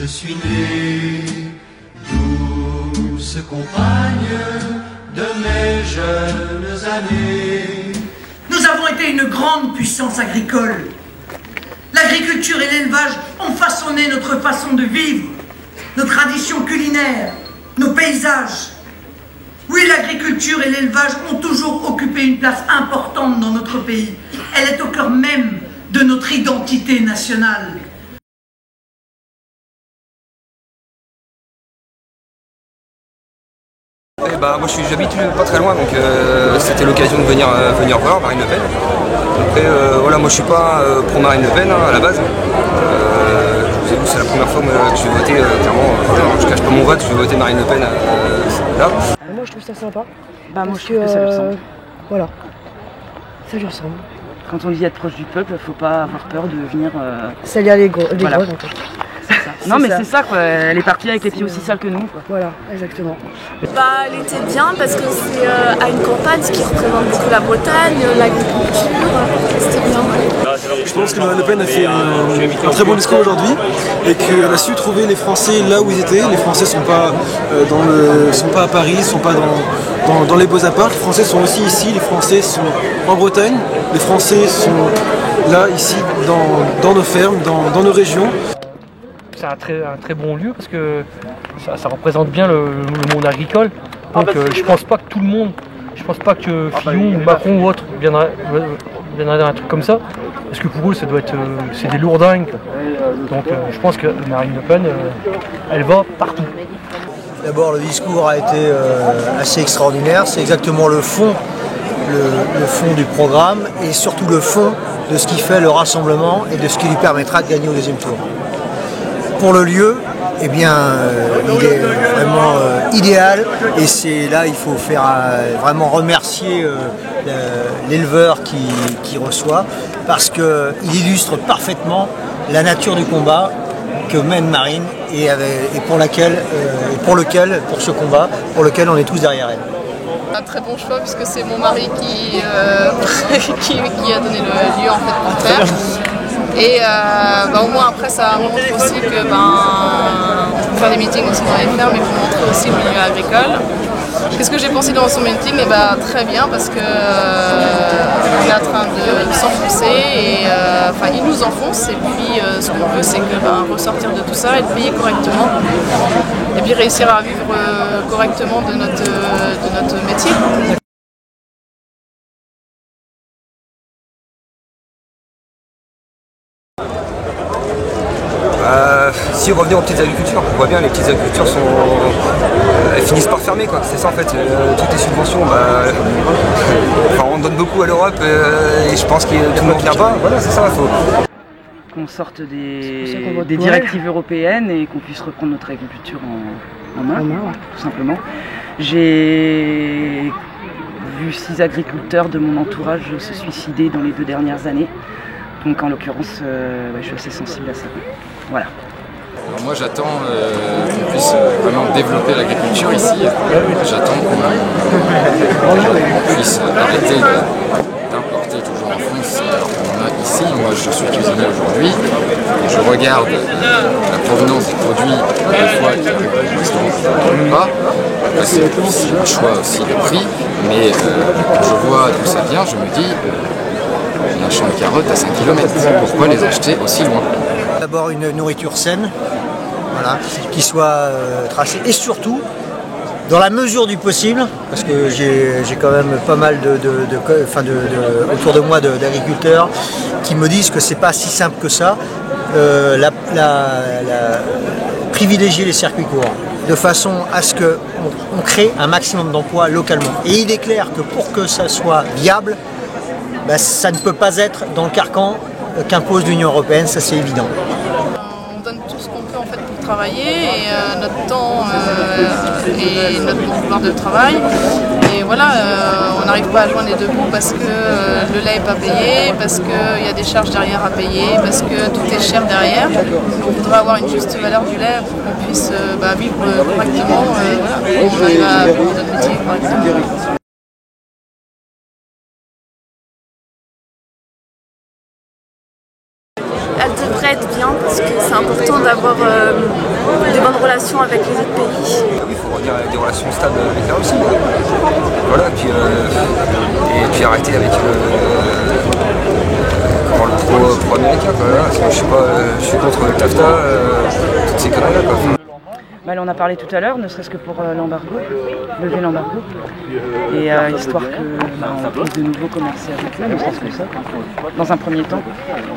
je suis né, douce compagne de mes jeunes années. Nous avons été une grande puissance agricole. L'agriculture et l'élevage ont façonné notre façon de vivre, nos traditions culinaires, nos paysages. Oui, l'agriculture et l'élevage ont toujours occupé une place importante dans notre pays. Elle est au cœur même de notre identité nationale. Moi j'habite pas très loin, donc c'était l'occasion de venir voir Marine Le Pen. Après voilà, moi je suis pas pro Marine Le Pen à la base. Je vous avoue, c'est la première fois que je vais voter clairement. Je cache pas mon vote, je vais voter Marine Le Pen là. Moi je trouve ça sympa. Moi je trouve que ça lui ressemble. Voilà, ça lui ressemble. Quand on dit être proche du peuple, faut pas avoir peur de venir. Ça y a les gros en fait. Non mais c'est ça quoi, elle est partie avec les pieds aussi sales que nous quoi. Voilà, exactement. Elle était bien parce que c'est à une campagne qui représente beaucoup la Bretagne, l'agriculture, c'était bien. Je pense que Marine Le Pen a fait un très bon discours aujourd'hui et qu'elle a su trouver les Français là où ils étaient. Les Français sont pas sont pas à Paris, sont pas dans les beaux apparts. Les Français sont aussi ici, les Français sont en Bretagne, les Français sont là, ici, dans nos fermes, dans nos régions. C'est un très bon lieu parce que ça représente bien le monde agricole. Donc je pense pas que tout le monde, je pense pas que Fillon ou Macron ou autre viendrait dans un truc comme ça. Parce que pour eux ça doit être c'est des lourdingues. Donc je pense que Marine Le Pen elle va partout. D'abord le discours a été assez extraordinaire, c'est exactement le fond du programme et surtout le fond de ce qui fait le rassemblement et de ce qui lui permettra de gagner au deuxième tour. Pour le lieu, eh bien, il est vraiment idéal et c'est là il faut faire vraiment remercier l'éleveur qui reçoit parce qu'il illustre parfaitement la nature du combat que mène Marine et pour lequel on est tous derrière elle. Un très bon choix puisque c'est mon mari qui a donné le lieu en fait pour faire. Et au moins après ça montre aussi que on peut faire des meetings aussi dans les fermes mais pour montrer aussi le milieu agricole. Qu'est-ce que j'ai pensé dans son meeting? Très bien parce que on est en train de s'enfoncer et il nous enfonce et puis ce qu'on veut c'est que ressortir de tout ça et de payer correctement et puis réussir à vivre correctement de notre métier. Si on revient aux petites agricultures, on voit bien les petites agricultures elles finissent par fermer quoi. C'est ça en fait, toutes les subventions, on donne beaucoup à l'Europe et je pense que tout le monde ne tient pas. Voilà, c'est ça, il faut qu'on sorte des directives européennes et qu'on puisse reprendre notre agriculture en main, tout simplement. J'ai vu 6 agriculteurs de mon entourage se suicider dans les 2 dernières années. Donc en l'occurrence, je suis assez sensible à ça. Voilà. Alors moi j'attends qu'on puisse vraiment développer l'agriculture ici. J'attends qu'on puisse arrêter d'importer toujours en France alors qu'on a ici. Moi je suis cuisinier aujourd'hui et je regarde la provenance des produits des fois qui ne pas. C'est un choix aussi de prix, mais quand je vois d'où ça vient, je me dis on a un champ de carottes à 5 km, pourquoi les acheter aussi loin? D'abord une nourriture saine, voilà, qui soit tracée et surtout dans la mesure du possible, parce que j'ai quand même pas mal autour de moi d'agriculteurs qui me disent que c'est pas si simple que ça, privilégier les circuits courts, de façon à ce qu'on crée un maximum d'emplois localement. Et il est clair que pour que ça soit viable, ça ne peut pas être dans le carcan qu'impose l'Union européenne, ça c'est évident. On donne tout ce qu'on peut en fait pour travailler et notre temps et notre pouvoir de travail. Et voilà, on n'arrive pas à joindre les deux bouts parce que le lait n'est pas payé, parce qu'il y a des charges derrière à payer, parce que tout est cher derrière. On voudrait avoir une juste valeur du lait pour qu'on puisse vivre correctement, on arrive à vivre notre métier correctement. elle devrait être bien parce que c'est important d'avoir des bonnes relations avec les autres pays. Oui, il faut revenir à des relations stables avec la Russie. Voilà, et puis arrêter avec le pro-américain. Voilà. Je suis contre le TAFTA, toutes ces conneries-là. Bah, on a parlé tout à l'heure, ne serait-ce que pour l'embargo, lever l'embargo, et histoire qu'on puisse de nouveau commercer avec eux, ne serait-ce que ça, dans un premier temps.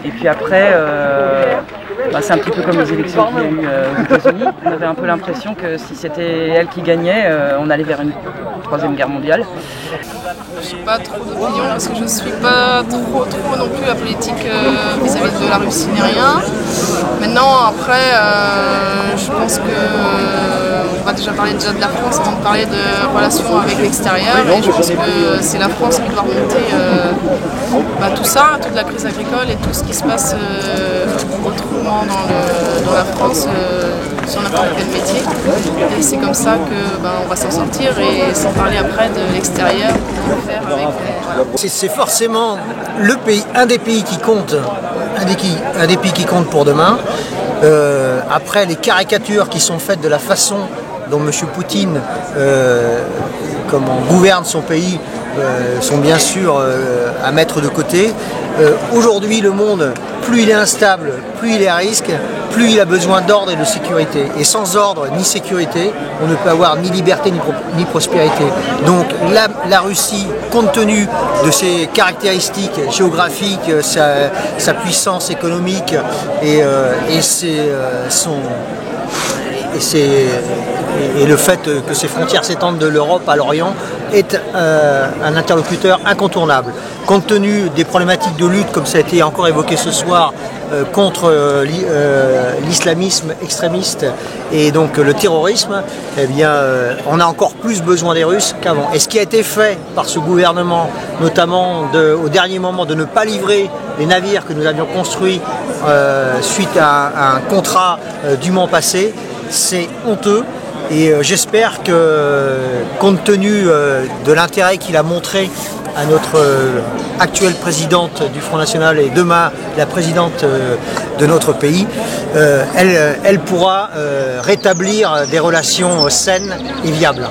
Et puis après, c'est un petit peu comme les élections qu'il y a eu aux États-Unis. On avait un peu l'impression que si c'était elle qui gagnait, on allait vers une troisième guerre mondiale. Je n'ai pas trop d'opinion parce que je ne suis pas trop non plus la politique vis-à-vis de la Russie ni rien. Maintenant, après, je pense que on va déjà parler de la France avant de parler de relations avec l'extérieur. Et je pense que c'est la France qui doit remonter tout ça, toute la crise agricole et tout ce qui se passe autrement dans la France sur n'importe quel métier. Et c'est comme ça que on va s'en sortir et sans parler après de l'extérieur. C'est forcément un des pays qui compte, un des pays qui compte pour demain. Après, les caricatures qui sont faites de la façon dont M. Poutine gouverne son pays sont bien sûr à mettre de côté. Aujourd'hui, le monde, plus il est instable, plus il est à risque, plus il a besoin d'ordre et de sécurité. Et sans ordre ni sécurité, on ne peut avoir ni liberté ni prospérité. Donc la Russie, compte tenu de ses caractéristiques géographiques, sa puissance économique et le fait que ses frontières s'étendent de l'Europe à l'Orient, est un interlocuteur incontournable. Compte tenu des problématiques de lutte, comme ça a été encore évoqué ce soir, contre l'islamisme extrémiste et donc le terrorisme, eh bien, on a encore plus besoin des Russes qu'avant. Et ce qui a été fait par ce gouvernement, notamment au dernier moment, de ne pas livrer les navires que nous avions construits suite à un contrat dûment passé, c'est honteux. Et j'espère que, compte tenu de l'intérêt qu'il a montré à notre actuelle présidente du Front National et demain la présidente de notre pays, elle pourra rétablir des relations saines et viables.